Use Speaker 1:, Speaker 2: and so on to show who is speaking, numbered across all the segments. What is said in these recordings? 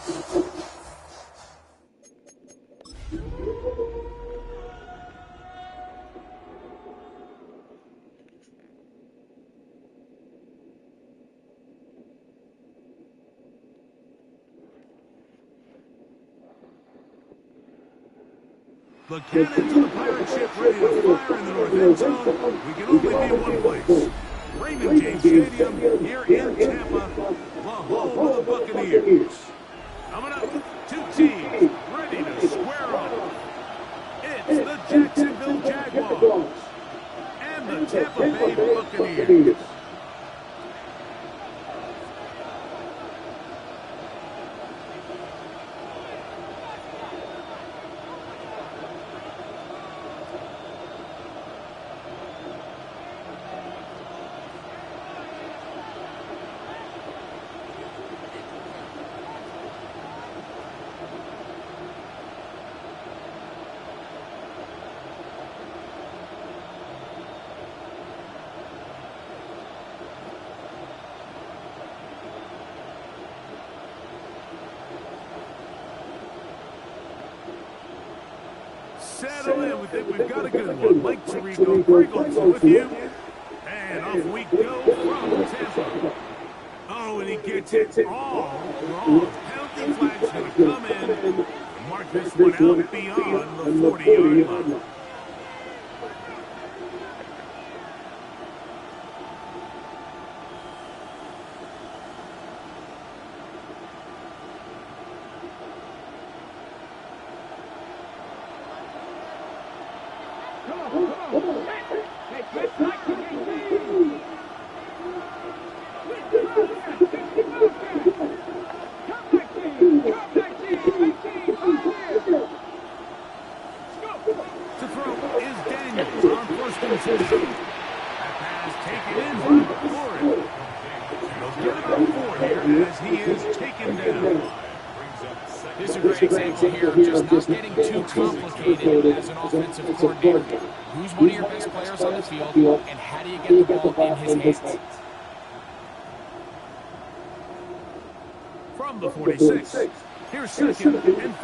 Speaker 1: The cannons of the pirate ship ready to fire in the north end zone. We can only be in one place. Raymond James Stadium here in Tampa, the home of the Buccaneers. Coming up, two teams ready to square off. It's the Jacksonville Jaguars and the Tampa Bay Buccaneers. Settle in. We think we've got a good one. Mike Tirico, Pringles with you. And off we go from Tampa. Oh, and he gets it all wrong. Penalty flag's going to come in and mark this one out beyond the 40-yard line.
Speaker 2: As an offensive coordinator, who's one of your best players on the field, and how do you get the ball in his hands?
Speaker 1: From the 46, here's 2nd and 5.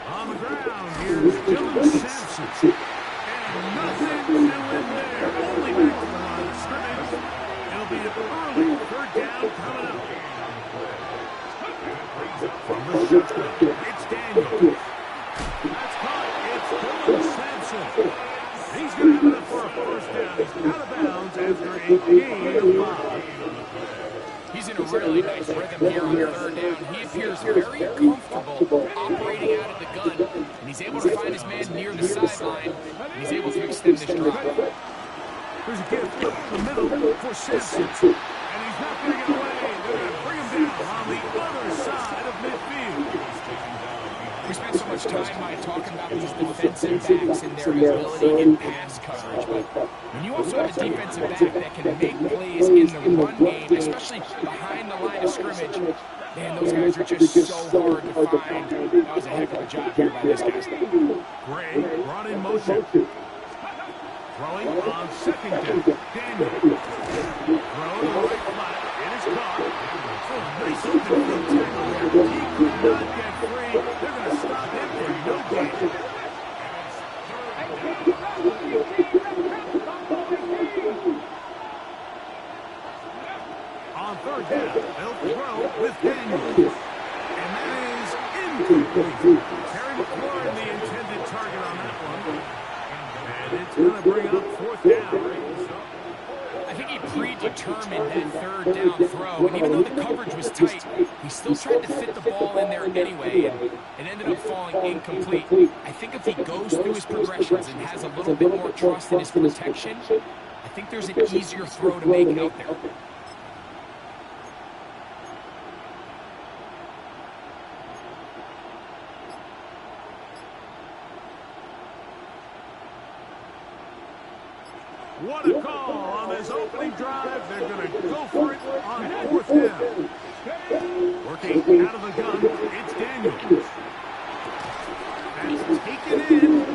Speaker 1: On the ground, here's Dylan Sampson. And nothing doing there. Only back to the line of scrimmage. It'll be an early 3rd down coming up. From the shotgun, it's Daniels. That's caught. It's Dylan Sampson. He's going to have enough for a 1st down. He's out of bounds after a gain of 5.
Speaker 2: He's in a really nice rhythm here on 3rd down. He appears very comfortable operating out of the gun, and he's able to find his man near the sideline, and he's able to extend this drive.
Speaker 1: There's a gift up the middle for Sampson. And he's not going to get away. They're going to bring him down on the other side of midfield.
Speaker 2: We spent so much time, Mike, talking about these defensive backs and their ability in pass coverage. But when you also have a defensive back that can make plays in the run game, especially behind the line of scrimmage, man, those guys are just so hard to find. That was a heck of a job here by this guy.
Speaker 1: Gray brought in motion. Throwing on 2nd down. Daniel. Throw to the right flat. It is caught. Oh, nice open field tackle there. He could not get free. They're going to stop him for no gain. On 3rd down, they'll throw with Daniel. And that is incomplete. Terry McLaurin, the intended target on that one. And it's going to bring up 4th down.
Speaker 2: I think he predetermined that 3rd down throw, and even though the coverage was tight, he still tried to fit the ball in there anyway, and it ended up falling incomplete. I think if he goes through his progressions and has a little bit more trust in his protection, I think there's an easier throw to make out there.
Speaker 1: What a call on this opening drive. They're going to go for it on 4th down. Working out of the gun, it's Daniels. That's taken in.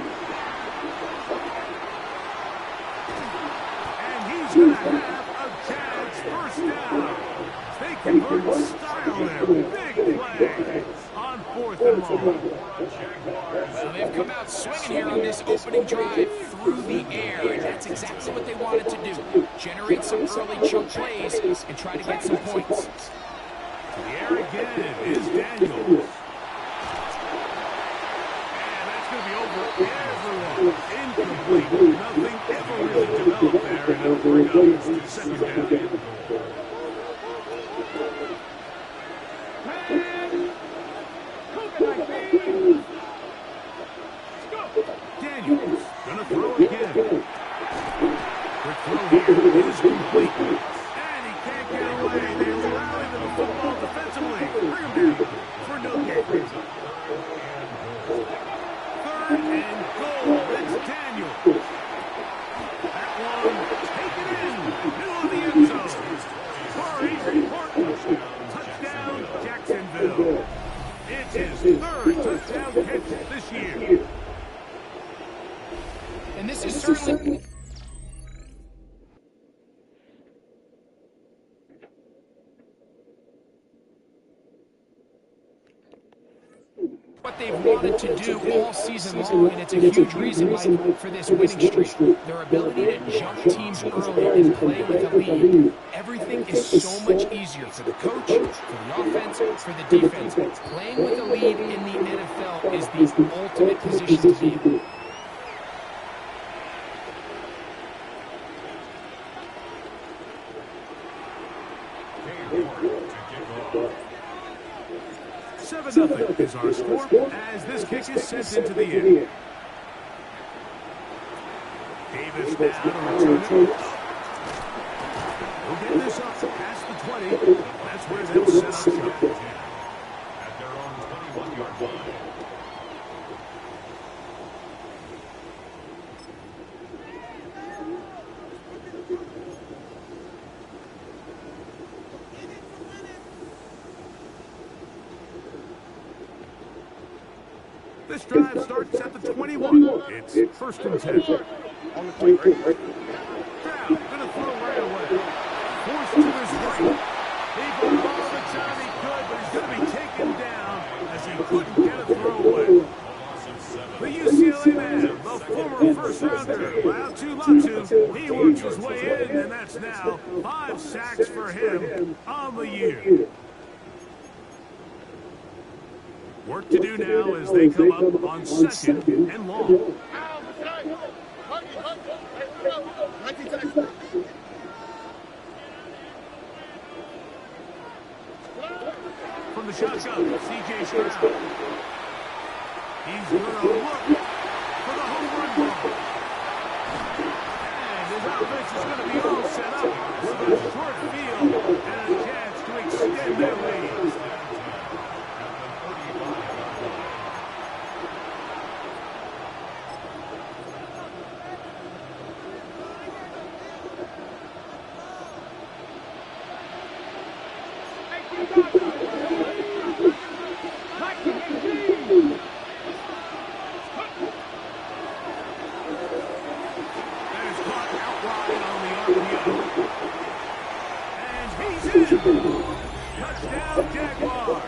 Speaker 1: convert in style there. Big play on 4th and long.
Speaker 2: Well, they've come out swinging here on this opening drive through the air, and that's exactly what they wanted to do. Generate some early chunk plays and try to get some points.
Speaker 1: To the air again is Daniels. And that's going to be over everyone. Incomplete. Nothing ever really developed there, and it'll bring up to second down. Daniels gonna throw it again. Quick throw here is complete. And he can't get away. They allow him to the football defensively. Bring him down for no gain. 3rd and goal. It's Daniels. That one taken in. Middle of the end zone. Corey Horton. Touchdown, Jacksonville. It's his 3rd touchdown catch this year.
Speaker 2: And this is certainly what they've wanted to do all season long, and it's a huge reason, Mike, for this winning streak. Their ability to jump teams early and play with a lead. Everything is so much easier for the coach, for the offense, for the defense. Playing with a lead in the NFL is the ultimate position to be in.
Speaker 1: Nothing is our score as this kick is sent into the air. Davis now to return it. We'll get this up past the 20. That's where they'll set up shop. At their own 21-yard line. This drive starts at the 21. It's 1st and 10. On the plate, right? Brown gonna throw right away. Forced to his right. He got all the time he could, but he's gonna be taken down as he couldn't get a throw away. The UCLA man, the former first-rounder, Latu, he works his way in, and that's now 5 sacks for him on the year. Work to do now as they come up on 2nd and long. From the shotgun, C.J. Stroud. He's going to look for the home run ball. And his offense is going to be all set up with a short field and a chance to extend their lead. Touchdown, Jaguars.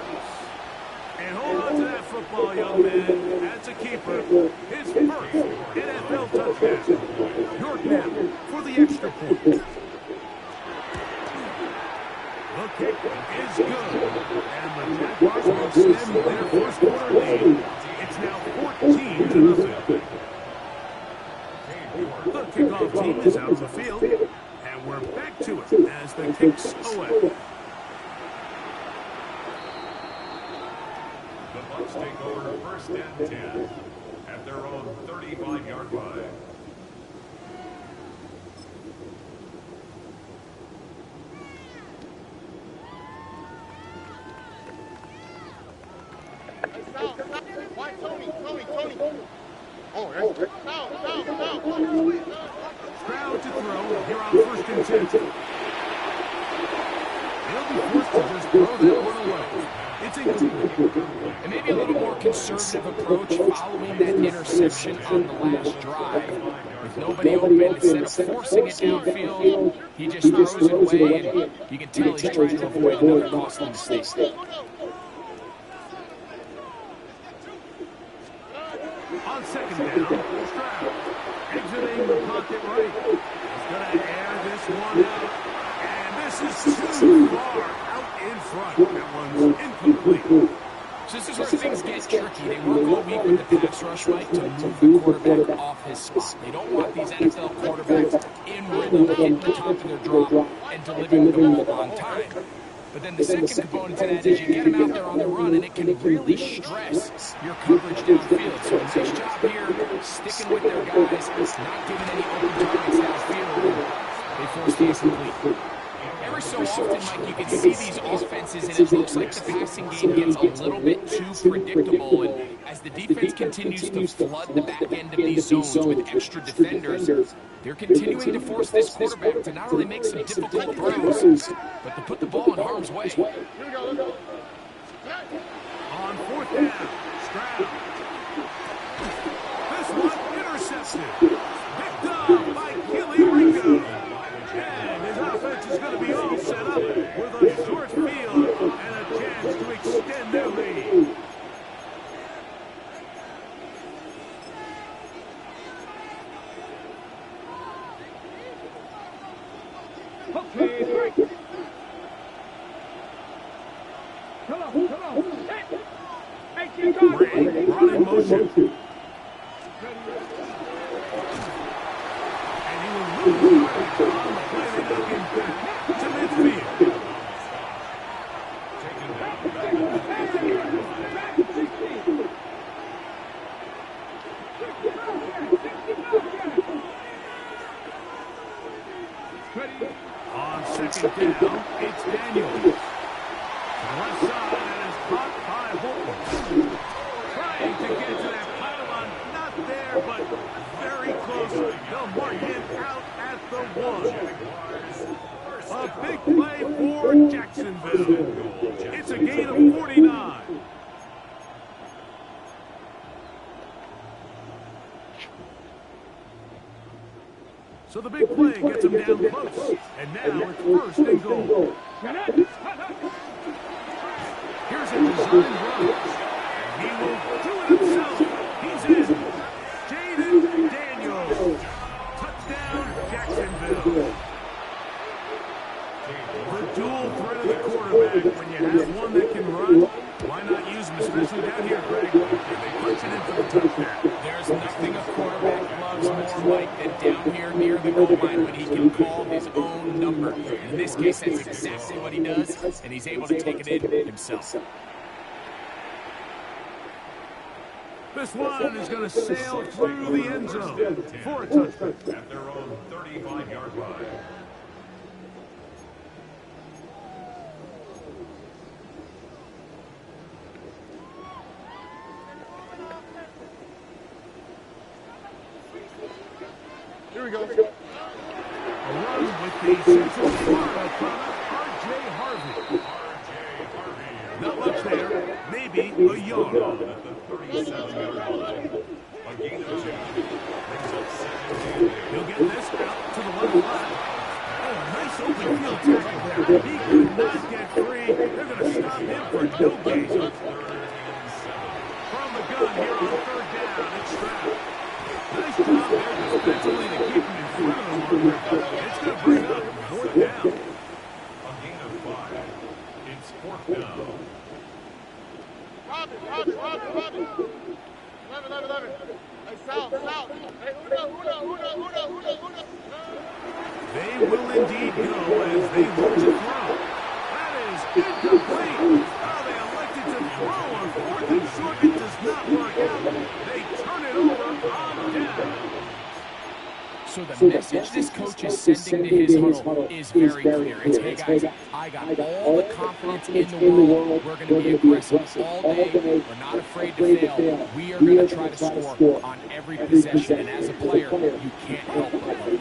Speaker 1: And hold on to that football, young man. That's a keeper. His first NFL touchdown. York now for the extra point. The kick is good. And the Jaguars will extend their first quarter lead. It's now 14-0. The kickoff team is out of the field. And we're back to it as the kick's away. The Bucs take over 1st and 10 at their own 35-yard line. Stroud to throw here on 1st and 10. He'll be forced to just throw that one away. It's incomplete.
Speaker 2: And maybe a little more conservative approach following that interception on the last drive. With nobody open, instead of forcing it downfield, he just throws it away, and you can tell he's trying to avoid another costly mistake.
Speaker 1: On second down, Stroud exiting the pocket right. He's going to air this one out. And this is too far out in front. That one's incomplete.
Speaker 2: So this is where things get tricky. They work all week with the pass rush, Mike, to move the quarterback off his spot. They don't want these NFL quarterbacks in rhythm, hitting the top of their drop, and delivering the ball on time. But then the second component to that is you get them out there on the run, and it can really stress your coverage downfield. So a nice job here, sticking with their guys, not giving any open targets downfield. They force the incomplete. Every so often, Mike, you can see these offenses, and it looks like the passing game gets a little bit too predictable. And as the defense continues to flood the back end of these zones with extra defenders, they're continuing to force this quarterback to not only make some difficult throws, but to put the ball in harm's way.
Speaker 1: On fourth down, Stroud. This one intercepted. Picked up by Gilly Ringo. And his offense is going to be all set up with a short field and a chance to extend their lead. Ray brought in motion. And he will lose the yardage on the play. They knock him back to midfield. Taken down back at the 35. On second down, it's Daniels. To the left side, and is caught by Holton. Trying to get to that pylon, not there, but very close. They'll mark him out at the 1. A big play for Jacksonville. It's a gain of 49. So the big play gets him down close. And now it's first and goal. Here's a design run. And he will do it himself. He's in. Jaden Daniels. Touchdown, Jacksonville. The dual threat of the quarterback. When you have one that can run, why not use him, especially down here, Greg? And they punch it in for the touchdown.
Speaker 2: There's nothing a quarterback loves more, Mike, than down here near the goal line when he can call his own number. In this case, that's exactly what he does, and he's able to take it in himself.
Speaker 1: This one is going to sail through the end zone for a touchdown.
Speaker 3: At their own 35-yard line.
Speaker 1: Here we go. A run with the Central Florida product, R.J. Harvey. Not much there. Maybe a yard.
Speaker 3: At the 37-yard line. A gain of 2. Brings up 17.
Speaker 1: He'll get this out to the left side. Oh, nice open field tackle there. He could not get free. They're going to stop him for no gain. From the gun here on third down, it's Stroud. Nice job there defensively to keep him in front of the marker. It's going to bring up fourth down.
Speaker 3: A gain of 5. It's fourth down.
Speaker 4: Robin. 11. Hey, South. Hey, Uno.
Speaker 1: They will indeed go as they look to throw. That is incomplete. Oh, they elected to throw on fourth and short. It does not work out. They turn it over on down.
Speaker 2: So the message this coach is sending to his huddle is very clear. It's, hey guys, I got all the confidence in the world. We're going to be aggressive all day. We're not afraid to fail. We are going to try to score on every possession. And as a player, you can't help but love it.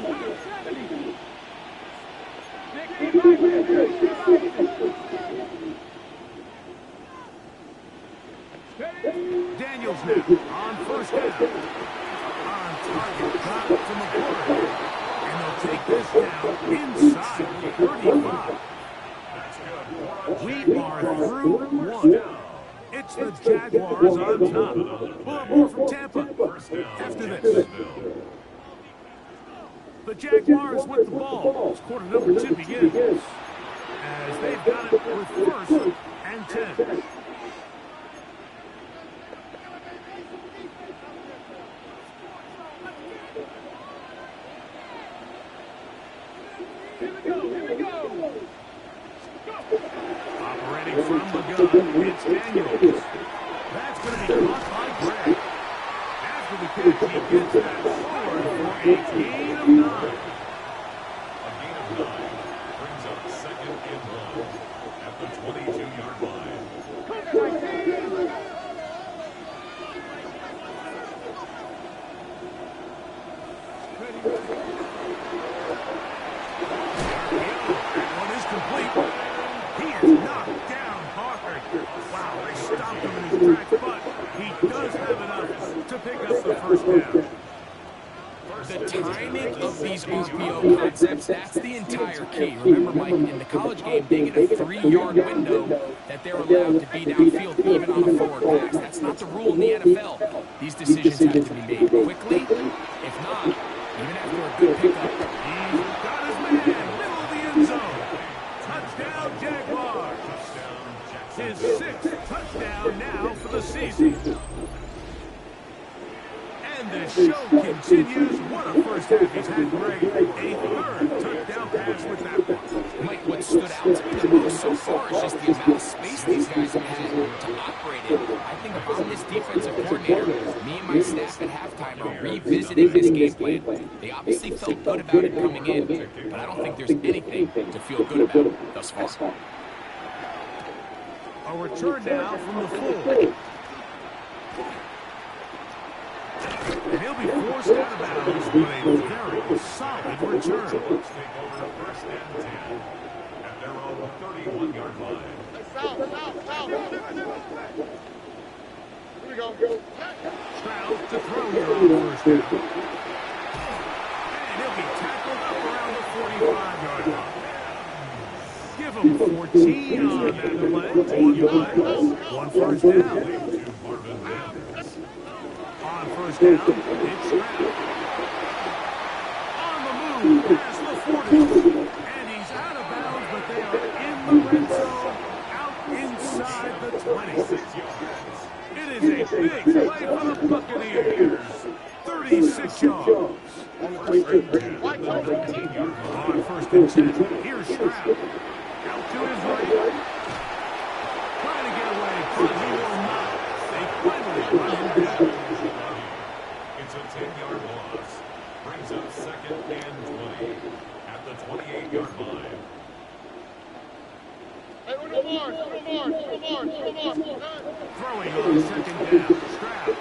Speaker 1: Heels now on first down. On target, got to McCord. And they'll take this down inside the 35. We are through one. It's the Jaguars on top. We'll have more from Tampa after this. The Jaguars with the ball. As quarter number 2 begins. As they've got it with first and 10. Operating from the gun, it's Daniels. That's going to be caught by Gray. After the catch, he gets that forward for a gain of 9.
Speaker 3: A gain of 9 brings up second and 1 at the 22-yard line.
Speaker 1: That one is complete. He is knocked down hard. Wow, they stopped him in his tracks, but he does have enough to pick up the first down.
Speaker 2: The timing of these RPO concepts, that's the entire key. Remember, Mike, in the college game, they get a 3-yard window that they're allowed to be downfield even on a forward pass. That's not the rule in the NFL. These decisions have to be made quickly. If not, even after a good pickup.
Speaker 1: He's got his man, middle of the end zone. Touchdown, Jaguars. His 6th touchdown now for the season. And the show continues. What a first half he's had, Greg. A 3rd touchdown pass with that one.
Speaker 2: Mike, what stood out to me the most so far is just the amount of space these guys have had to operate in. I think if I'm this defensive coordinator, me and my staff at halftime are revisiting this game plan. They obviously felt good about it coming in, but I don't think there's anything to feel good about thus far.
Speaker 1: A return now from the full. And he'll be forced out of bounds with a very solid return.
Speaker 3: Let's take over first and 10 at their own 31-yard line.
Speaker 4: South. Here we go.
Speaker 1: Stroud to throw here on first down. And he'll be tackled up around the 45-yard line. Give him 14 on that play. One first down. On first down, it's Stroud. On the move, past the 40. And he's out of bounds, but they are in the red zone, out inside the 20. It is a big play for the Buccaneers. 36 yards. On first and 10, here's Stroud. Out to his right. Trying to get away, but he will not. They finally run him down.
Speaker 3: It's a 10-yard loss. Brings up second and 20 at the 28-yard line.
Speaker 4: Hey, uno more.
Speaker 1: Throwing on second down, Stroud.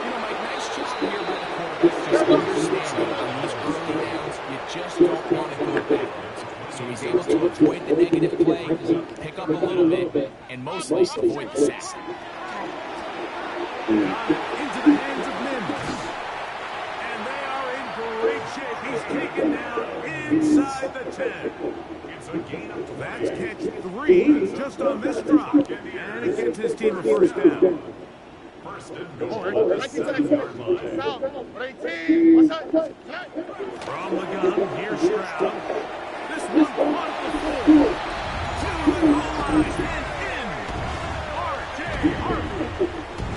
Speaker 2: You know, Mike, nice job here by the quarterback. Just understanding on these early downs, you just don't want to go backwards. So he's able to avoid the negative play, pick up a little bit, and mostly avoid the sack.
Speaker 1: Into the hands of Mims. And they are in great shape. He's taken down inside the 10.
Speaker 3: It's a gain of 12.
Speaker 1: That's catch 3 just on this drop. And it gives his team a first down.
Speaker 3: First and goal at the 7-yard line.
Speaker 1: From the gun, here's Stroud. This one on the full. To the goal line and in. R.J. Harvey.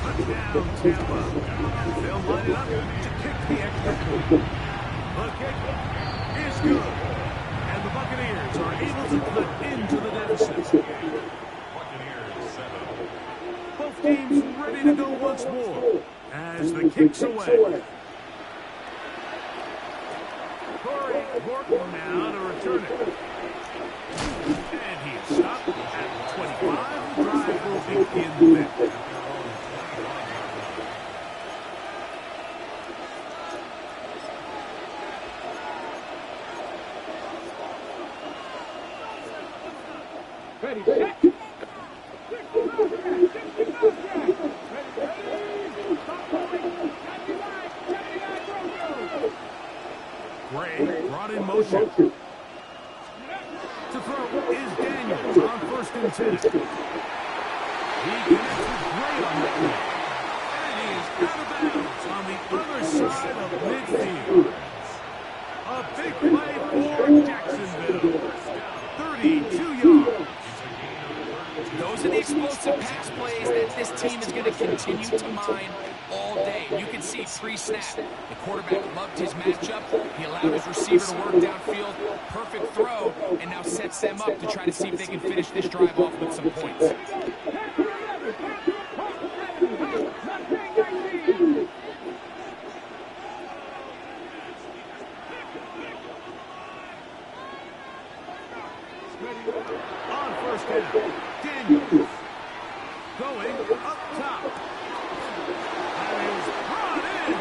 Speaker 1: Touchdown, Tampa. They'll line it up to kick the extra point. The kick is good. And the Buccaneers are able to cut into the deficit.
Speaker 3: Buccaneers 7.
Speaker 1: Both teams ready to go once more as the kick's away. Corey Horton now to return it. And he is stopped at 25. The drive will begin then.
Speaker 5: Ready, set.
Speaker 1: Gray brought in motion. To throw is Daniels on 1st and 10. He connects with Gray on that play. And he is out of bounds on the other side of midfield. A big play for Jacksonville. 32 yards.
Speaker 2: Those are the explosive pass plays that this team is going to continue to mine all day. You can see pre-snap, the quarterback loved his matchup. He allowed his receiver to work downfield. Perfect throw, and now sets them up to try to see if they can finish this drive off with some points.
Speaker 1: On 1st down, Daniels going up top. And he's brought in.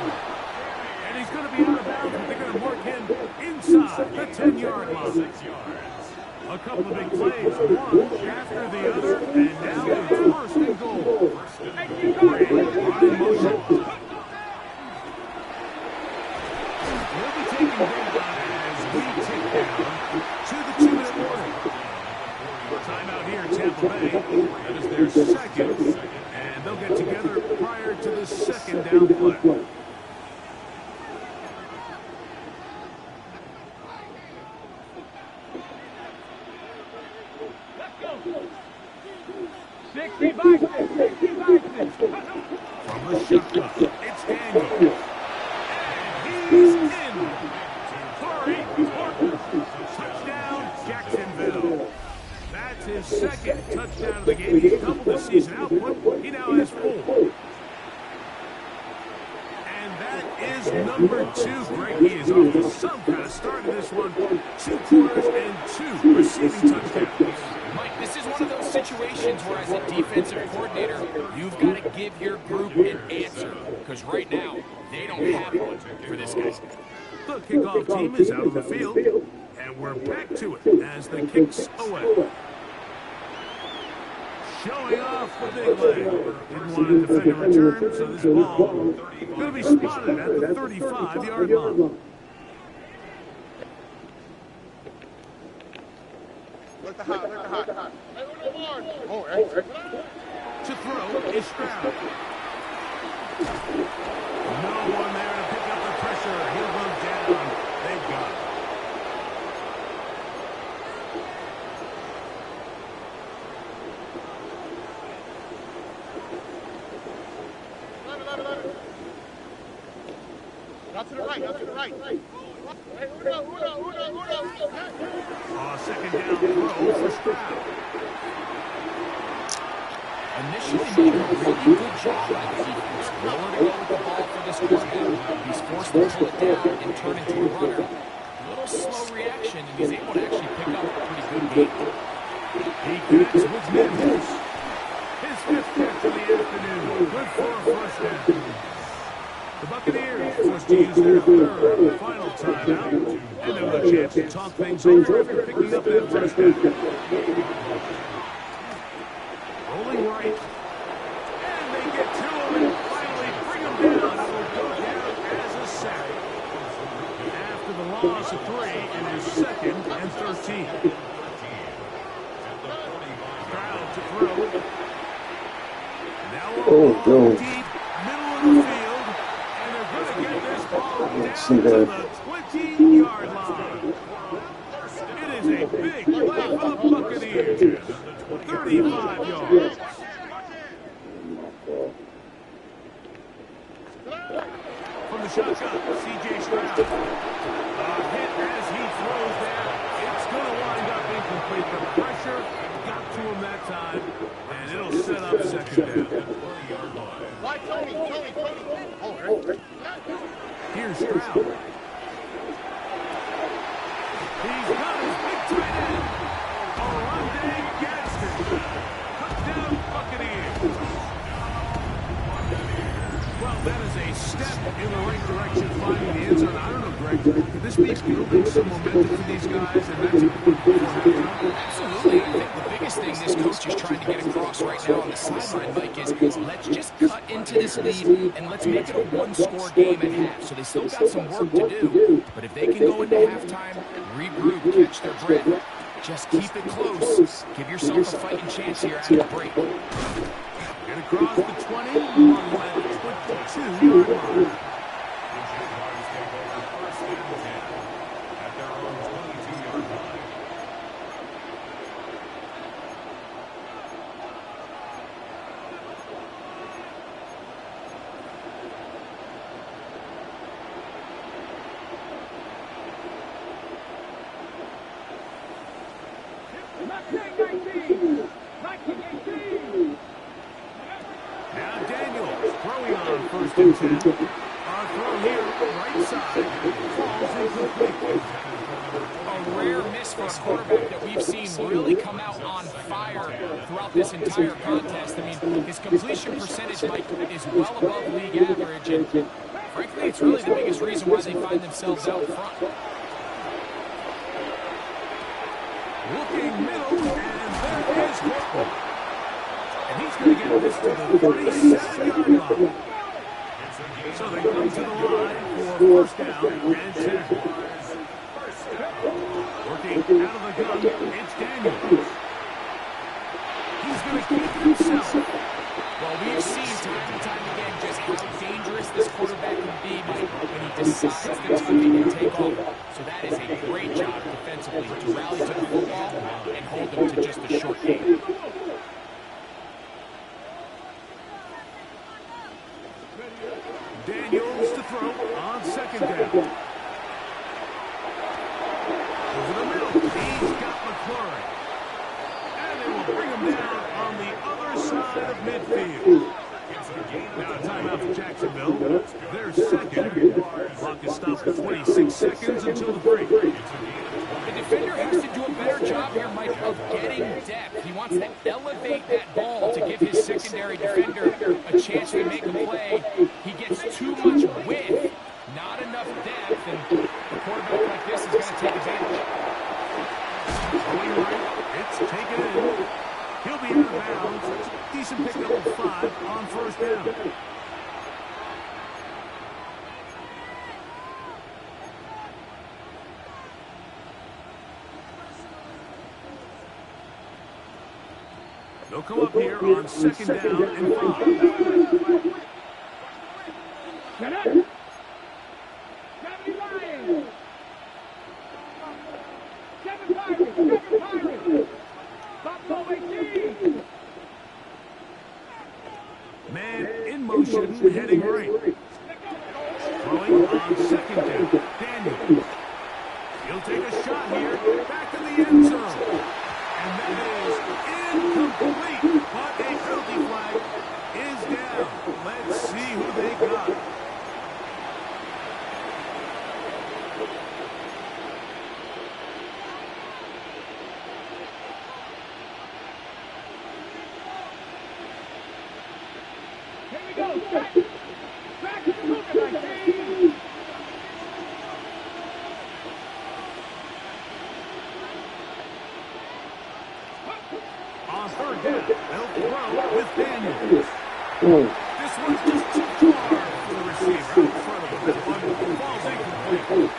Speaker 1: And he's going to be out of bounds, but they're going to mark him inside the 10-yard line. 6 yards. A couple of big plays, one after the other, and now it's 1st and goal. Gray brought in motion. We'll be taking that as we tick down to the 2-minute warning. Timeout here, Tampa Bay. That is their second, and they'll get together prior to the 2nd down play. From the shotgun, it's Daniels. And he's in. Corey Porter. Touchdown, Jacksonville. That's his 2nd touchdown of the game. He's doubled the season output. He now has 4. And that is number 2. Greg, he is off to some kind of start in this one. 2 quarters and 2 receiving touchdowns.
Speaker 2: Mike, this is one of those situations where as a defensive coordinator, you've got to give your group an answer. Because right now, they don't have one for this guy.
Speaker 1: The kickoff team is out on the field. And we're back to it as the kicks away. Showing off the big leg. Didn't want to defend a return, so this ball going to be spotted at the 35-yard line.
Speaker 4: Look the hot, look the hot. Oh,
Speaker 1: To throw is Stroud. No one there to pick up the pressure. He'll go down. They've got it.
Speaker 4: Not to the right, not to the right. Hey, Uno.
Speaker 1: 2nd down throw for Stroud.
Speaker 2: Initially made a really good job by the defense. Nowhere to go with the ball for this quarterback. He's forced to pull it down and turn into a runner. A little slow reaction, and he's able to actually pick up a pretty good gain.
Speaker 1: He connects with Daniels. His 5th catch of the afternoon. Good for a 1st down. The Buccaneers forced to use their 3rd and final timeout. And they'll have a chance to talk things over after picking up that 1st down. Rolling right. And they get to him and finally bring him down. It will go down as a sack. After the loss of 3 in his 2nd and 13. Stroud to throw. Now deep, middle of the field. See that. The 20-yard line. It is a big play for the Buccaneers. 35 yards. From the shotgun, C.J. Stroud. A hit as he throws there. It's going to wind up incomplete. The pressure got to him that time, and it'll set up 2nd down.
Speaker 4: Why, Tony? Oh,
Speaker 1: Here's Stroud. He's got his big tight end. Oronde Gadsden. Touchdown Buccaneers. Well, that is a step in the right direction, finding the end zone. I don't know, Greg. correct. Could this be building some momentum for these guys, and that's important before halftime?
Speaker 2: Absolutely. I think the biggest thing this coach is trying to get across right now on the sideline, Mike, is let's just cut into this lead and let's make it a one-score game at half. So they still got some work to do, but if they can go into halftime, regroup, catch their breath, just keep it close. Give yourself a fighting chance here after the break.
Speaker 1: Get across the 20, on left 22-yard line.
Speaker 3: Jaguars take over first and 10 at their own 22-yard line.
Speaker 1: Now Daniels throwing on first and 10. Throw here, right side, falls incomplete.
Speaker 2: A rare miss for a quarterback that we've seen really come out on fire throughout this entire contest. I mean, his completion percentage, Mike, is well above league average, and frankly, it's really the biggest reason why they find themselves out front.
Speaker 1: Looking middle, and there is Horton. And he's going to get this to the 37-yard line. So they come to the line for first down and 10. Working out of the gun, it's Daniels. He's going to keep it himself.
Speaker 2: Well, we've seen time and time again just how dangerous this quarterback can be when he decides to tuck it and take off. So that is a great job defensively to rally to the football and hold them to just a short game.
Speaker 1: Daniels to throw on second down. Over the middle, he's got McClurry. And they will bring him down on the other side of midfield. Now a timeout for Jacksonville. Their second. Clock is stopped at 26 seconds until the break.
Speaker 2: The defender has to do a better job here, Mike, of getting depth. He wants to elevate that ball to give his secondary defender a chance to make a play. He gets too much width, not enough depth, and a quarterback like this is going to take advantage.
Speaker 1: Going right, it's taken in. He'll be out of bounds. Decent pickup of 5 on first down. They'll come up here on second down and 5. Man in motion, heading right. Throwing on second down. Daniels. He'll take a shot here. Back in the end zone. And that is incomplete. But a penalty flag is down. Let's see who they got. On third down, they'll throw with Daniels. This one's just too far for the receiver. Out in front of him. This one falls incomplete.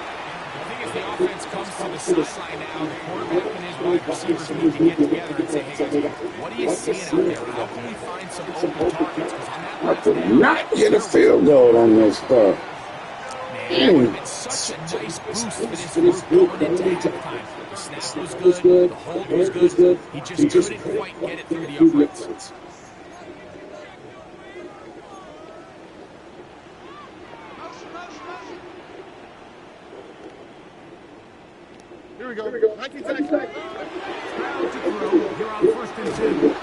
Speaker 2: I think as the offense comes to the sideline now, the quarterback and his wide receivers need to get together and say, hey guys, what are you seeing out there? How can we find some open targets? Because on that last down,
Speaker 5: not get a field goal on this stuff.
Speaker 2: Man, that would have been such a nice boost for this group going into halftime. The snap was good, the hold was good. He just couldn't quite get it through the uprights.
Speaker 4: Here we go. 19 seconds.
Speaker 1: Crowd to throw. Here on first and 10.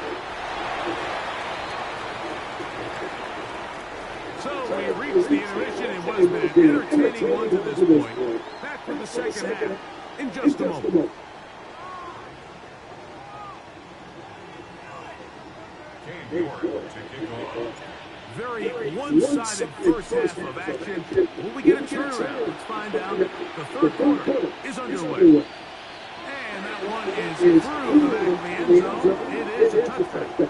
Speaker 1: So we reached the intermission. It was an entertaining one to this point. Back for the second half in just a moment.
Speaker 3: Cam York to kick off.
Speaker 1: Very one-sided first half of action. Will we get a turnaround? Let's find out. The third quarter is underway. And that one is through the back of the end zone. It is a touchdown.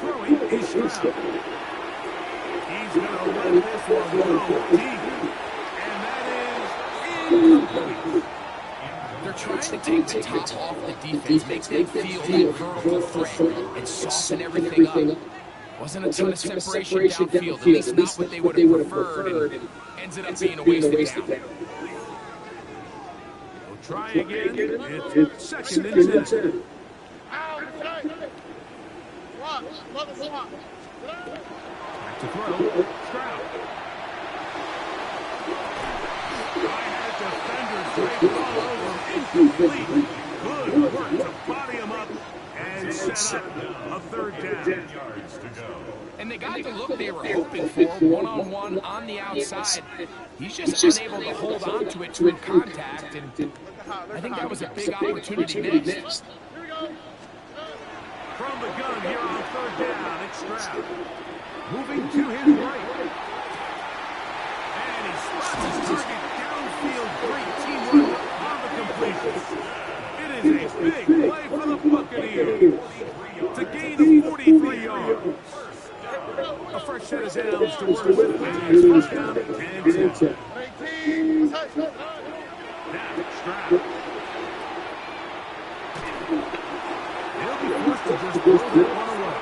Speaker 1: Throwing is Stroud. He's going to let this one go deep. And that is incomplete.
Speaker 2: They're trying to take the top off the defense, make them feel that vertical threat, and soften everything up. Wasn't a ton of separation downfield, at least not what they would have preferred, and ended up being a wasted down.
Speaker 1: We'll try again. It's second and 10. Back to throw. Stroud. Incomplete. Good work to body him up and set up a third down.
Speaker 3: 10 yards to go.
Speaker 2: And they got the look they were hoping for, one-on-one on the outside. He's just unable to hold on to it in contact, and I think that was a big opportunity missed.
Speaker 1: From the gun here on third down, it's Stroud. Moving to his right. And he spots his target downfield. Great teamwork on the completion. It is a big play for the Buccaneers to gain 43 yards. A fresh set of downs to work with. And it's first down and 10. Now, Stroud. They'll be forced to just throw that one away.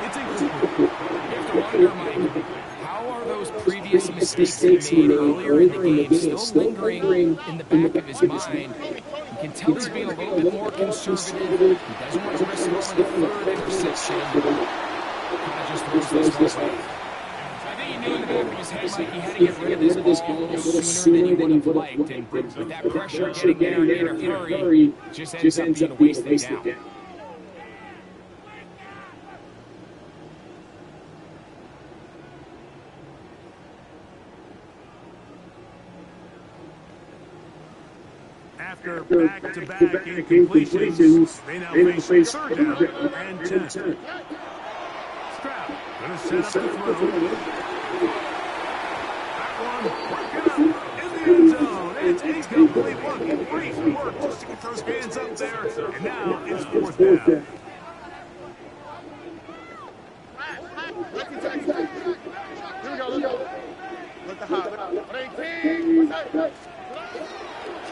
Speaker 1: It's incomplete.
Speaker 2: You have to wonder, Mike, how are those previous mistakes he made earlier in the game still lingering in the back of his mind? You can tell he's being a little bit more conservative. He doesn't want to risk throwing a third interception. Kind of just throws this one away. I think he knew in the back of his head, Mike, he had to get rid of this ball sooner than he would have liked. And with that pressure getting there in a hurry, just ends up being a wasted down.
Speaker 1: After back-to-back incompletions, they now face third down and 10. Stroud going to set up the throw. That one working up in the end zone. It's incomplete. One great work just to get those hands up there. And now it's fourth down.
Speaker 4: Here we go. Look the high.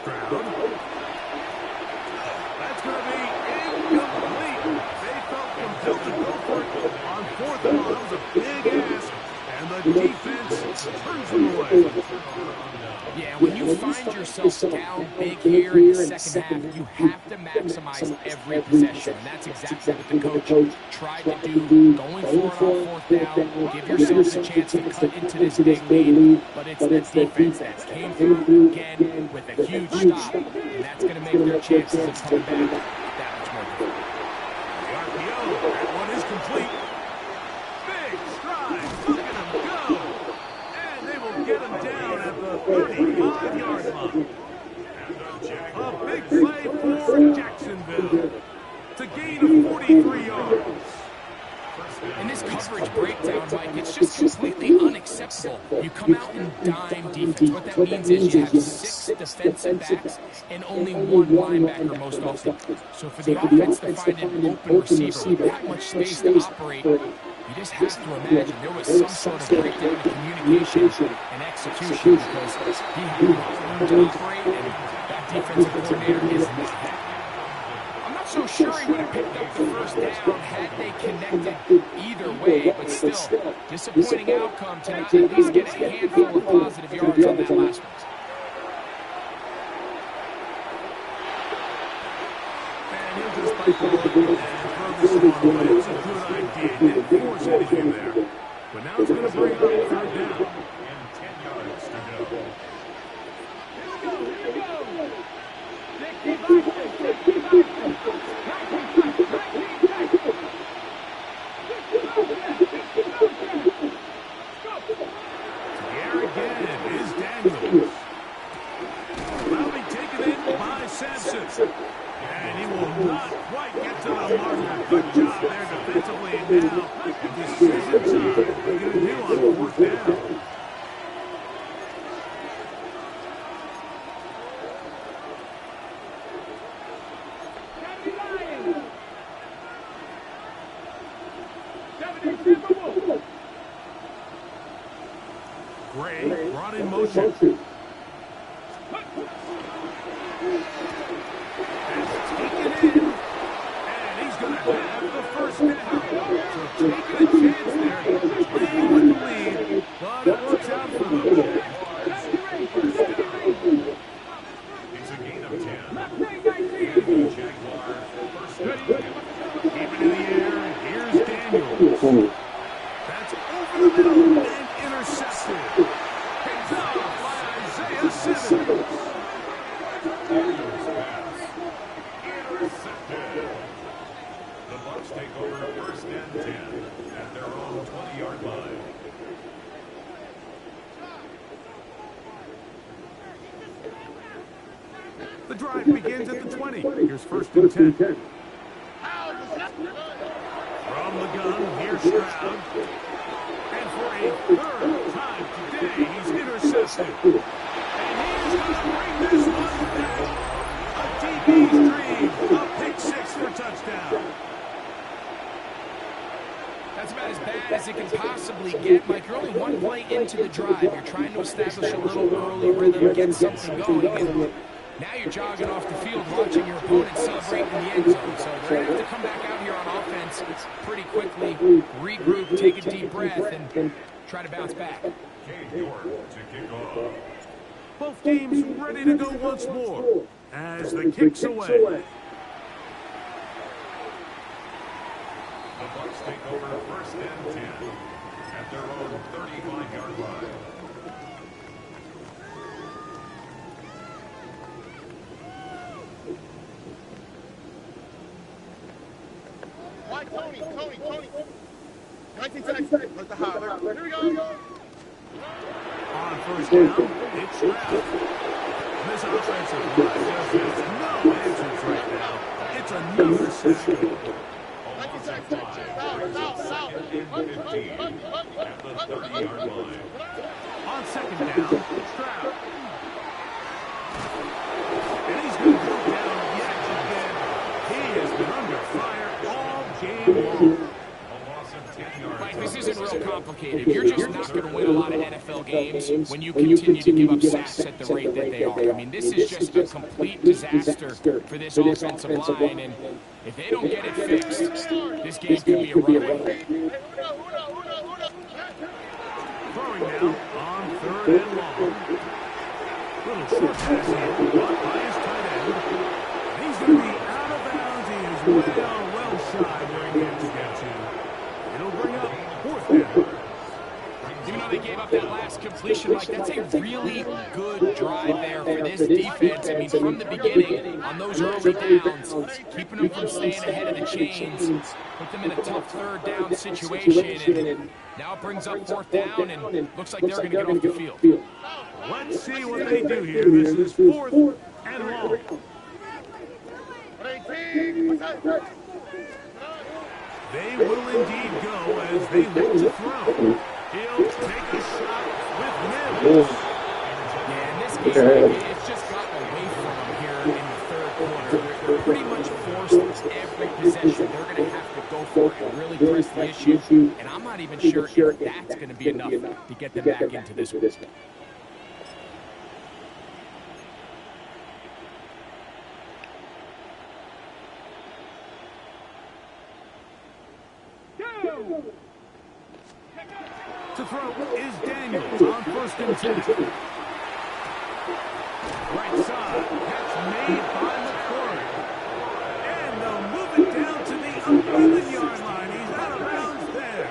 Speaker 1: Stroud. That's going to be incomplete. They felt compelled to go for it on fourth and one. That was a big ask, and the defense turns them away.
Speaker 2: Yeah, when you find yourself down big here in the second half, you have to maximize every possession. And that's exactly what the coach tried to do, going for it on fourth down, give yourselves a chance to cut into this big lead. But it's the defense that came through again with a huge stop, and that's going to make their chances of coming back that much more difficult.
Speaker 1: The RPO, that one is complete. Big stride, look at him go. And they will get him down at the 35-yard line. A big play for Jacksonville to gain 43 yards.
Speaker 2: In this coverage breakdown, Mike, it's just completely unacceptable. You come out in dime defense. What that means is you have 6 defensive backs and only 1 linebacker most often. So for the offense to find an open receiver with that much space to operate, you just have to imagine there was some sort of breakdown in communication and execution because he had no room to operate, and that defensive coordinator is not happy. I'm not so sure he would have picked up the first down had they connected either way, but still, disappointing outcome to not at least get a handful of positive yards on that last one.
Speaker 1: And he'll just bite the bullet and throw this one away. It was a good idea. Didn't force anything there. But now it's going to bring up third down.
Speaker 3: And 10 yards to go.
Speaker 1: Daniels. Loudly taken in by Sampson. And he will not quite get to the marker. Good job there defensively. And now, decision time. What are you going to do on 4th down? Gray brought in motion. Has taken in, and he's going to have the first down. So taking a chance there, playing with the lead, but it works out for them.
Speaker 3: It's a gain of 10. Jaguars first down.
Speaker 1: Keep it in the air, here's Daniels. That's over the middle and intercepted. Picked off by Isaiah Simmons.
Speaker 3: Intercepted. The Bucs take over first and 10 at their own 20-yard line.
Speaker 1: The drive begins at the 20. Here's 1st and 10. From the gun, here's Stroud. And for a 3rd time today, he's intercepted. And he's going to bring this one back. A DB's dream, a pick 6 for a touchdown.
Speaker 2: That's about as bad as it can possibly get. Mike, you're only one play into the drive. You're trying to establish a little early rhythm, get something going. And now you're jogging off the field watching your opponent celebrate in the end zone. So they're going to have to come back out here on offense pretty quickly, regroup, take a deep breath, and try to bounce back.
Speaker 3: Cade York to kick off.
Speaker 1: Both teams ready to go once more as the kick's away.
Speaker 3: The Bucs take over first and 10 at their own 35-yard line.
Speaker 4: Why, Tony. 19 seconds. Let the hot. Here we go.
Speaker 1: On 1st down, it's Stroud. This offensive line just has no answers right now. It's another sack.
Speaker 4: 19 seconds. Foul.
Speaker 3: And 15 at the 30-yard line.
Speaker 1: On 2nd down, Stroud. And he's going to go down yet again. He has been under fire all game long.
Speaker 3: A loss of 10 yards.
Speaker 2: Mike, this isn't real complicated. You're just not going to win a lot of NFL games when you continue to give up sacks at the rate that they are. I mean, this is just a complete disaster for this offensive line, and if they don't get it fixed, this game could be a runaway.
Speaker 1: Throwing now on 3rd and long. Little short pass here, caught by his tight end. He's going to be out of bounds. He is well shy where he needs to get to. It'll bring up 4th down.
Speaker 2: Even though they gave up that last completion, Mike, that's a really good drive there for this defense. I mean, from the beginning, on those early downs, keeping them from staying ahead of the chains, put them in a tough 3rd down situation, and now it brings up 4th down, and looks like they're going to get off the field.
Speaker 1: Let's see what they do here. This is 4th and long. They will indeed go as they look to throw. He'll take a shot with Mims.
Speaker 2: Yeah, in this game, it's just gotten away from them here in the 3rd quarter. They're pretty much forced every possession. They're going to have to go for it and really press the issue. And I'm not even sure if that's going to be enough to get them back into this one.
Speaker 1: To throw is Daniels on 1st and 10. Right side, catch made by McCoy. And they'll move it down to the 11-yard line. He's out of bounds there.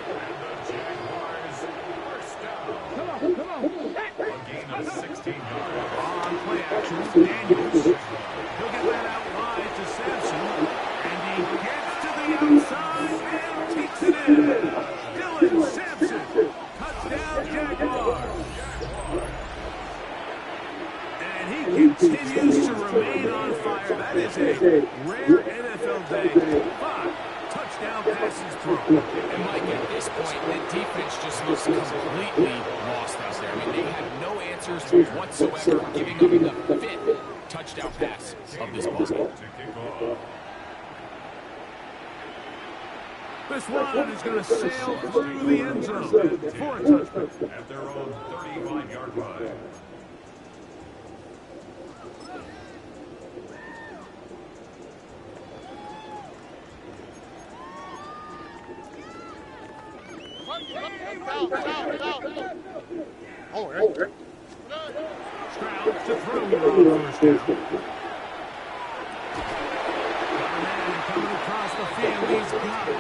Speaker 3: A gain of 16 yards.
Speaker 1: On play action, Daniels. He'll get that out wide to Sampson. And he gets to the outside and takes it in. Dylan Sampson. Touchdown, Jaguars. continues to remain on fire. That is a rare NFL day. 5 touchdown passes thrown.
Speaker 2: And Mike, at this point, the defense just looks completely lost out there. I mean, they have no answers whatsoever, giving up the 5th touchdown pass of this ball game.
Speaker 1: This one is going to sail through the end zone for a touchdown.
Speaker 3: At their own 35-yard line.
Speaker 1: Stroud to throw here on first down. Coming across the field, he's got it.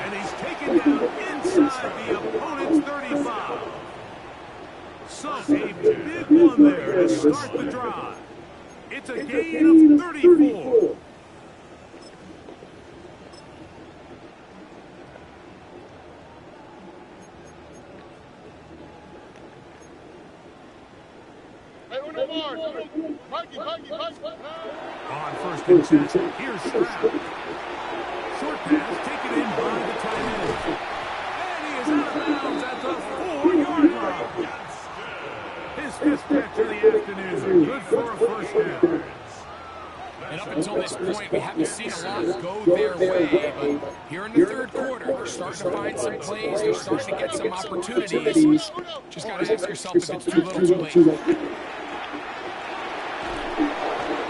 Speaker 1: And he's taken down inside the opponent's 35. So a big one there to start the drive. It's a gain of 34. On first and 10, here's Stroud. Short pass taken in by the tight end. And he is out of bounds at the 4-yard line. His 5th catch of the afternoon. Good for a first down.
Speaker 2: And up until this point, we haven't seen a lot go their way, but here in the third quarter, they're starting to find some plays, they're starting to get some opportunities. Just got to ask yourself if it's too little, too late.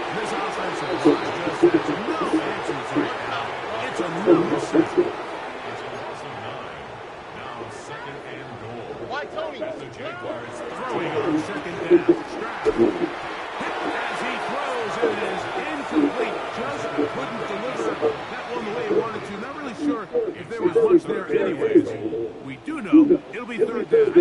Speaker 1: This offensive line just has no answers right now. It's another sack.
Speaker 3: It's a loss of 9. Now 2nd and goal.
Speaker 4: Why, Tony?
Speaker 3: At the Jaguars.
Speaker 1: Throwing on second down. Stroud. As he throws, it is incomplete. Just couldn't deliver that one the way he wanted to. Not really sure if there was much there anyways. We do know it'll be third down.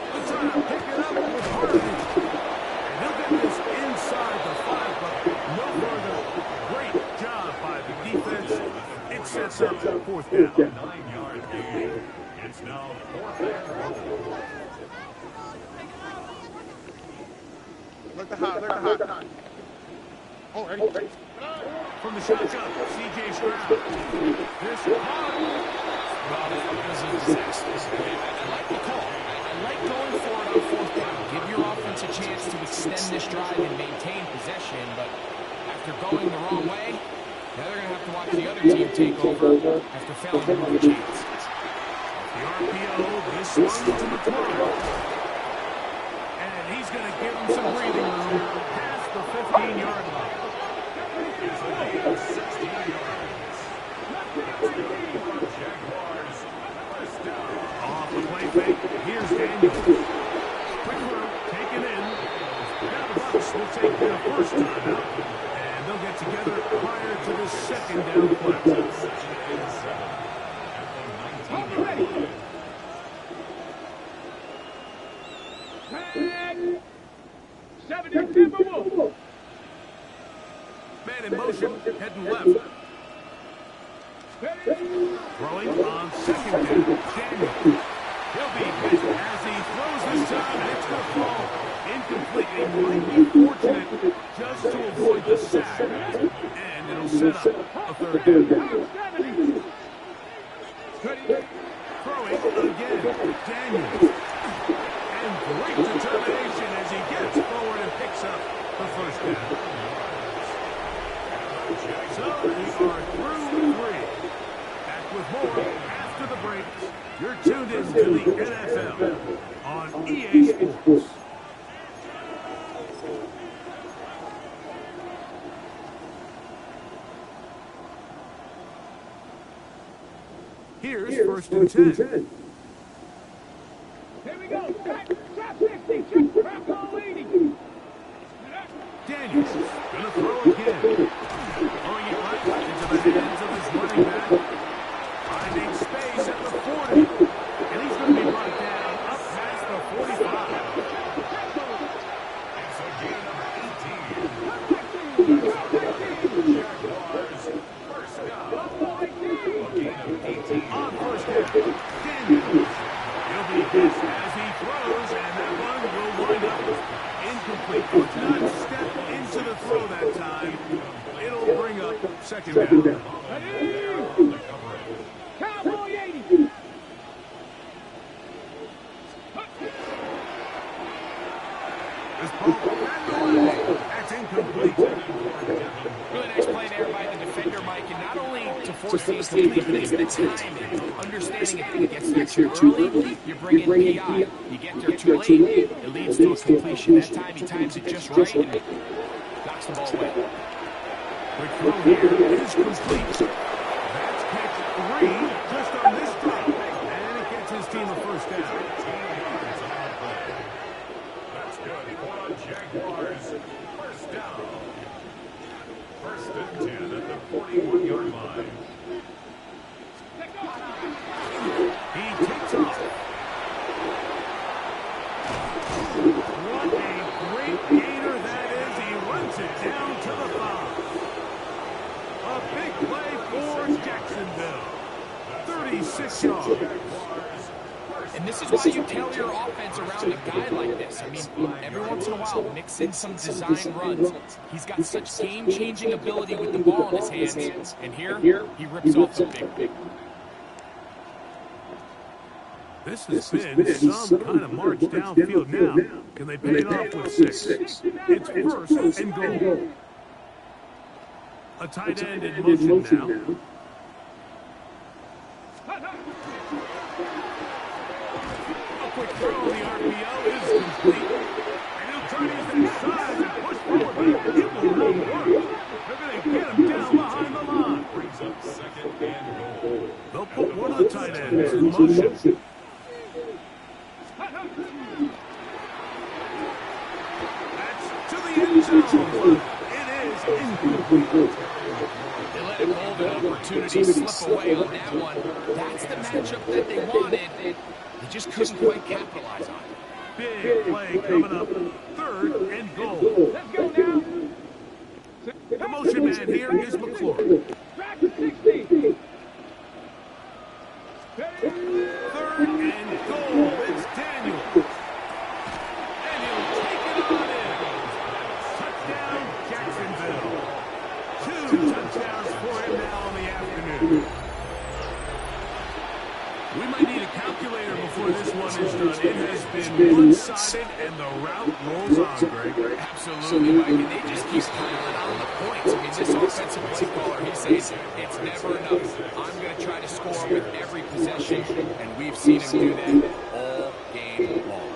Speaker 1: They'll try to pick it up with Harvey. And he'll get this inside the 5, but no further. Great job by the defense. It sets up 4th down.
Speaker 3: 9-yard gain. It's now 4th and goal.
Speaker 4: Look the hot. Oh, ready?
Speaker 1: From the shotgun, C.J. Stroud. This
Speaker 2: Well, this is a disaster. I like the call. I like going for it on 4th down. Give your offense a chance to extend this drive and maintain possession, but after going the wrong way, now they're going to have to watch the other team take over after failing to move the chains.
Speaker 1: The RPO, this one to McClure. And he's going to give him some breathing room past the 15-yard line.
Speaker 3: It's a gain of 16 yards. Jaguars. First down.
Speaker 1: Off the play fake, here's Daniels. Quick throw, taken in. Now the Bucs will take their first time out. And they'll get together prior to the 2nd down play.
Speaker 3: 2nd and 7. At the 19-yard line.
Speaker 1: Man in motion, heading left. Throwing on 2nd down, Daniels. He'll be hit as he throws this time, and it's going to fall incomplete. It might be fortunate just to avoid the sack, and it'll set up a 3rd down. Throwing again, Daniels. And great determination as he gets forward and picks up the first down. So we are through 3. Back with more after the break. You're tuned in to the NFL on EA Sports. Here's 1st and 10.
Speaker 6: Here we go. Trap 60. Trap all 80.
Speaker 1: Daniels gonna throw again. Throwing it right into the hands of his running back. Finding space at the 40. And he's going to be brought down up past the 45.
Speaker 3: It's a gain of 18. Jaguars. First down. A gain of 18.
Speaker 1: On first down, Daniels. He'll be hit as he throws, and that one Incomplete. Could not step into the throw that time. It'll bring up second down.
Speaker 6: Cowboy 80.
Speaker 1: This ball batted away. That's incomplete.
Speaker 2: Really nice play there by the defender, Mike, and not only to force the incomplete, but it's the timing. Understanding if it gets there too early, you bring in PI. You get there too late, it leads to a completion. That time he times it just right and knocks the ball away.
Speaker 1: Quick throw here is complete. That's pick 3 just on this drive. And it gets his team a first down.
Speaker 3: That's good for the Jaguars. First down. First and 10 at the 41-yard line.
Speaker 1: He takes off. What a great gainer that is. He runs it down to the 5. A big play for Jacksonville. 36 yards.
Speaker 2: And this is why you tailor your offense around a guy like this. I mean, every once in a while, mix in some design runs. He's got such game-changing ability with the ball in his hands. And here, he rips off a big.
Speaker 1: This has been some kind of march downfield now. Can they pay it off with 6? It's first and goal. A tight end in motion now. A quick throw on the RPO is complete. And he'll try to use that size and push forward, but it will not work. They're going to get him down behind the line.
Speaker 3: Brings up second and goal.
Speaker 1: They'll put one of the tight ends in motion. That's to the end zone. It is incomplete.
Speaker 2: They let a golden opportunity slip away on that one. That's the matchup that they wanted. They just couldn't quite capitalize on it.
Speaker 1: Big play coming up. Third and goal.
Speaker 6: Let's go now.
Speaker 1: The motion man here is McClure.
Speaker 6: Back to 60.
Speaker 1: Third and goal. It's Daniel. And he'll take it on in. Touchdown, Jacksonville. 2 touchdowns for him now in the afternoon. We might need a calculator before this one is done. It has been one-sided, and the route rolls on, Greg.
Speaker 2: Absolutely, Mike. And they just keep piling on the points. I mean, this offensive play caller, he says it's never enough. I'm going to try to score with every possession, and we've seen him do that all game long.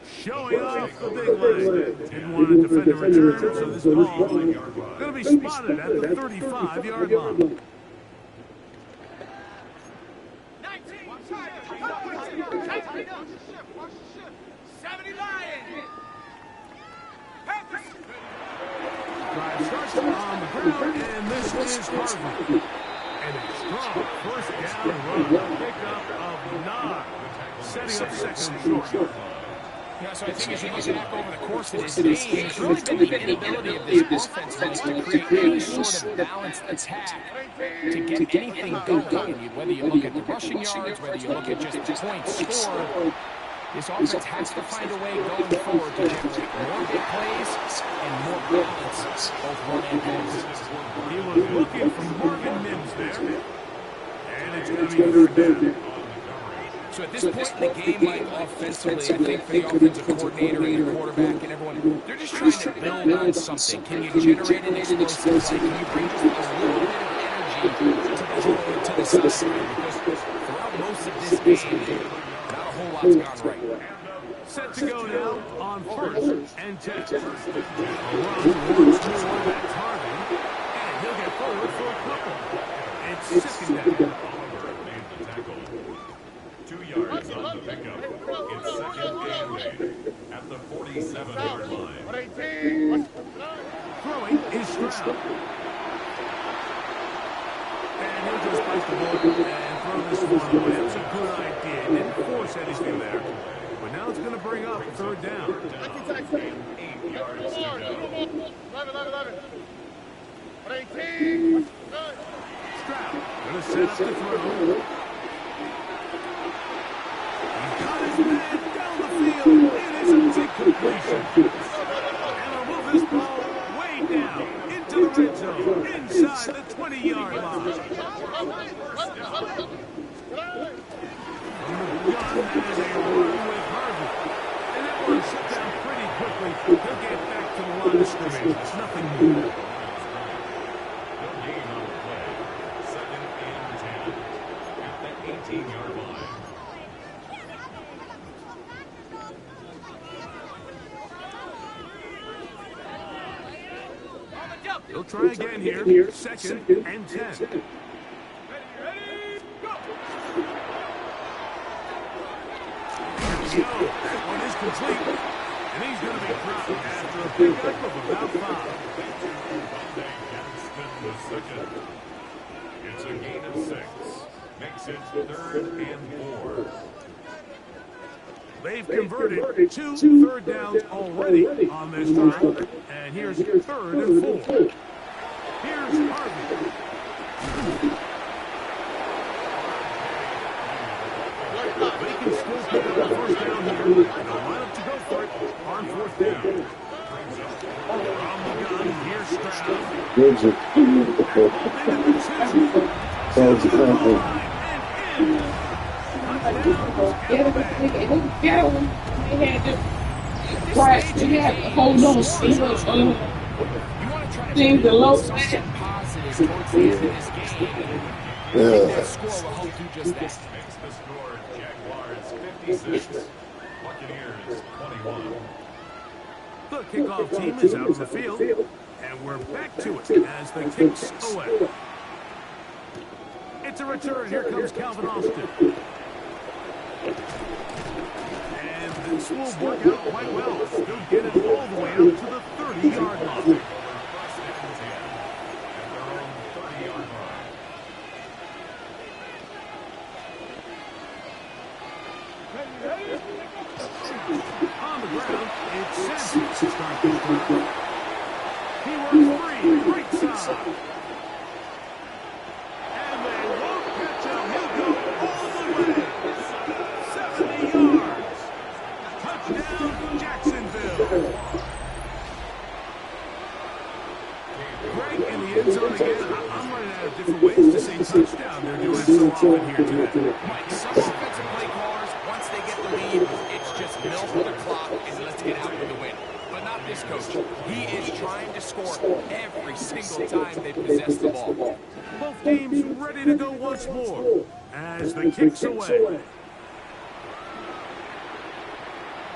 Speaker 1: Showing off the big leg. Didn't want to defend a return, so this ball going to be spotted at the 35-yard line.
Speaker 4: 70 Lions.
Speaker 1: Drive starts on the ground, and this is Harvey. And a strong first down run. Pickup of 9. Setting up second and short.
Speaker 2: Yeah, so I think as you look back over the course of this game, it's really been the inability of this offense to create any sort of balanced attack to get anything going. Whether you look at the rushing yards, whether you look at just the points scored, this offense has to find a way going forward to generate more big plays and more balance, both run and pass.
Speaker 1: He was looking for Marvin Mims there. And it's going to be third down.
Speaker 2: So at this point in the game, Mike, offensively, I think for the offensive coordinator and the quarterback and everyone, they're just trying to build on something. Can you generate an explosive play? Can you bring just a little bit of energy to the sideline? Because throughout most of this game, not a whole lot's gone right.
Speaker 1: Set to go now on first and 10. Run once more, that's Harvey. And he'll get forward for a couple. It's second down.
Speaker 3: Oliver made the tackle. 2 yards on the pickup. It's second and 8 at the 47-yard line.
Speaker 1: Throwing is Stroud. And he'll just bite the ball and throw this one away. That's a good idea. Didn't force anything there. But now it's going to bring up third down.
Speaker 3: 8 yards to go.
Speaker 4: 11. 18.
Speaker 1: Stroud going to set up the throw. He's has a run with Harvey. And that one shut down pretty quickly. He'll get back to the line of scrimmage. It's nothing new.
Speaker 3: No gain on the play. 2nd and 10 at the 18-yard line.
Speaker 1: He'll try again here. 2nd and 10. That one is complete. And he's going to be dropped after a pickup of about 5.
Speaker 3: The second. It's a gain of 6. Makes it 3rd and 4.
Speaker 1: They've converted 2 third downs already on this drive. And here's 3rd and 4. Here's Harvey. They can still pick up the first down here. And they'll line up to go for it on 4th down. From the gun, here's Stroud.
Speaker 5: Good job.
Speaker 7: Get him. They had to crash. They had to hold on. It was things the low
Speaker 2: something positive towards the end of this game. That score will help do just that.
Speaker 3: Makes the score Jaguars 56. Buccaneers 21.
Speaker 1: The kickoff team is out of the field, and we're back to it as the kick's away. It's a return. Here comes Calvin Austin. And this will work out quite well. He'll get it all the way out to the 30-yard line.
Speaker 3: First and 10 at their own 30-yard line.
Speaker 1: On the ground, it's Sanchez to start this drive. He runs free, right side. And they won't catch him. He'll go all the way. 70 yards. Touchdown, Jacksonville. Greg in the end zone again. I'm running out of different ways to say touchdown. They're doing so often here today.
Speaker 2: Mike, some offensive play callers, once they get the lead, it's just milk the clock and let's get out with the win. But not this coach. He is trying to score every single time they possess the ball.
Speaker 1: Both teams ready to go once more as the kick's away.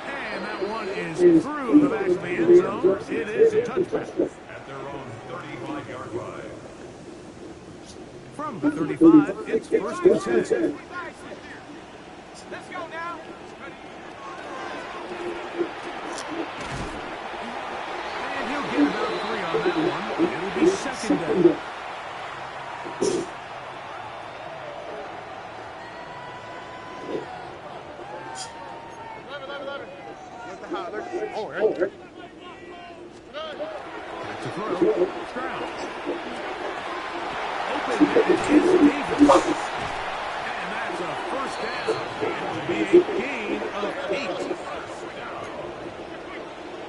Speaker 1: And that one is through the back of the end zone. It is a touchdown.
Speaker 3: At their own 35-yard line.
Speaker 1: From the 35, it's 1st and 10.
Speaker 6: Let's go now.
Speaker 1: And he'll get about 3 on that one. It'll be 2nd down.
Speaker 4: Where's the hot? Oh, there.
Speaker 1: Back to throw. Stroud. Open man is Davis. And that's a 1st down. It'll be a gain of 8.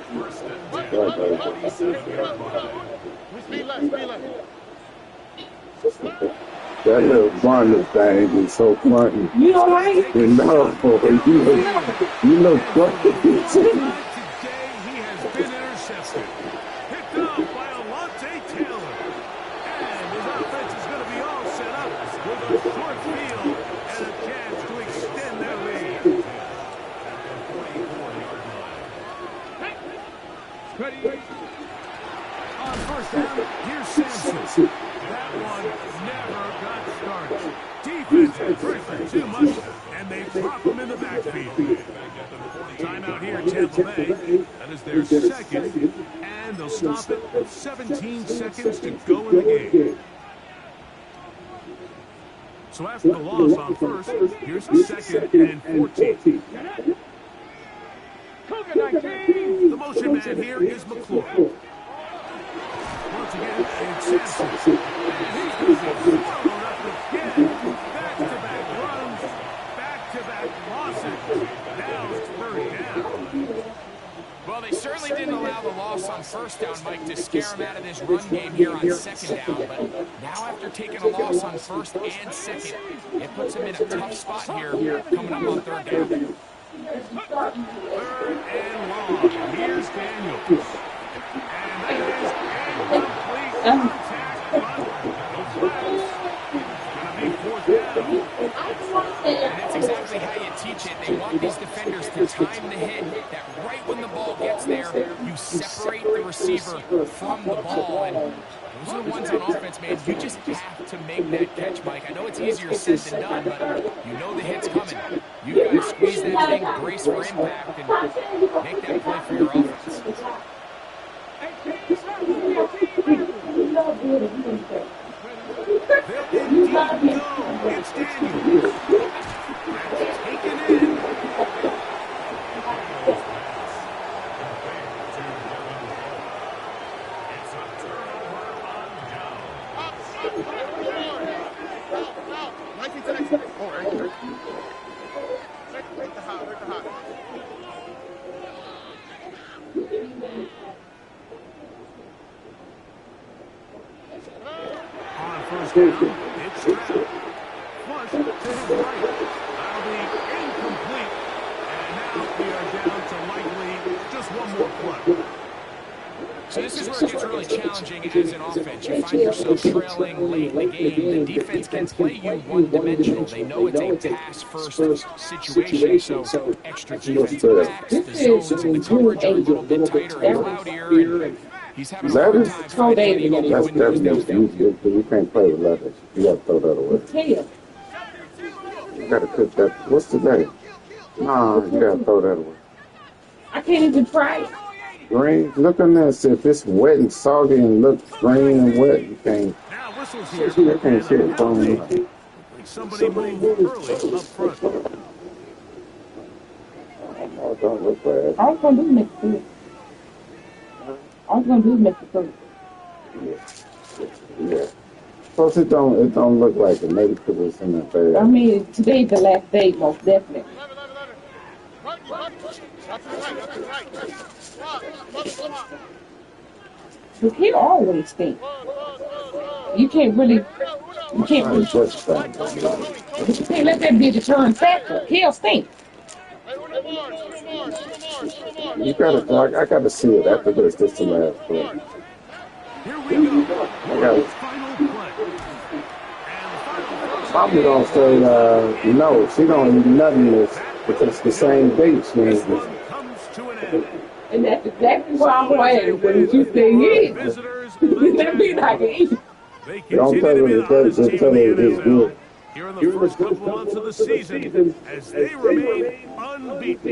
Speaker 3: First and 10. 37-yard line.
Speaker 4: Speed left.
Speaker 5: That little Barney thing is so funny.
Speaker 7: You all right?
Speaker 5: You know,
Speaker 1: Today he has been intercepted. Picked up by Alontae Taylor. And his offense is going to be all set up with a short field and a chance to extend their lead.
Speaker 6: Ready?
Speaker 1: On 1st down, here's Sanchez. That one never got started. Defense is pressing too much, and they drop him in the backfield. Timeout here, Tampa Bay. That is their 2nd, and they'll stop it with 17 seconds to go in the game. So after the loss on 1st, here's 2nd and 14.
Speaker 6: Cougar 19.
Speaker 1: The motion man here is McClure. Once again, it's Sanchez. And he's going to be followed up again. Back-to-back runs, back-to-back losses. Now it's 3rd down.
Speaker 2: Well, they certainly didn't allow the loss on first down, Mike, to scare him out of this run game here on second down. But now after taking a loss on first and second, it puts him in a tough spot here coming up on third down.
Speaker 1: Third and long. Here's Daniels. And that is incomplete contact. No flags. Gonna be fourth down.
Speaker 2: And that's exactly how you teach it. They want these defenders to time the hit, that right when the ball gets there, you separate the receiver from the ball. And those are the ones on offense, man. You just have to make that catch, Mike. I know it's easier said than done, but you know the hit's coming. You got to squeeze that thing, brace for impact, and make that play for your offense.
Speaker 1: They'll indeed go. It's Daniels. That's taken in.
Speaker 3: It's a turnover on down.
Speaker 4: Oh, right here. Right the hot, right the hot.
Speaker 1: On first down, it's Stroud. Flush to his right. That'll be incomplete. And now we are down to likely just one more play.
Speaker 2: So this is where it gets really challenging as an offense. You find yourself trailing late in the game. The defense can play you one-dimensional. They know it's a pass-first situation, so extra defensive backs, the zones, and the coverage are a little bit tighter and cloudier. And he's having a hard time finding any
Speaker 5: That's
Speaker 2: windows downfield.
Speaker 5: you can't play with letters. You got to throw that away. You got to cook that. What's the name? Nah, you got to throw that away.
Speaker 7: I can't even try it.
Speaker 5: Green, look on this. If it's wet and soggy and looks green and wet, you can't.
Speaker 1: Now whistles here.
Speaker 5: You can't see it from me.
Speaker 1: Like somebody moved early up front.
Speaker 5: Oh, don't look bad.
Speaker 7: All I'm going to do is make the food. All I'm going to do is make the food.
Speaker 5: Yeah. Plus, it don't look like it. Maybe because it's in the bed.
Speaker 7: I mean, today's the last day, most definitely. But he always stinks. You can't really
Speaker 5: Just that.
Speaker 7: but you can't let that bitch turn faster. He'll stink.
Speaker 5: You gotta. I gotta see it after this. This is the last play.
Speaker 1: Here we go.
Speaker 5: I gotta.
Speaker 1: Final play. And the final
Speaker 5: Probably gonna say no. She don't eat nothing this because it's the same date. She
Speaker 1: This
Speaker 5: ain't.
Speaker 1: one comes to an end.
Speaker 7: And that's exactly why I'm going. When you say yeah,
Speaker 1: Visitors,
Speaker 7: that means I can eat.
Speaker 1: they
Speaker 5: Don't
Speaker 1: continue
Speaker 5: tell
Speaker 1: to
Speaker 5: her
Speaker 1: be the
Speaker 5: it's good.
Speaker 1: hottest
Speaker 5: Just
Speaker 1: team
Speaker 5: tell
Speaker 1: in
Speaker 5: her
Speaker 1: the
Speaker 5: it's
Speaker 1: NFL
Speaker 5: good.
Speaker 1: here in the first couple months of the season as they remain unbeaten.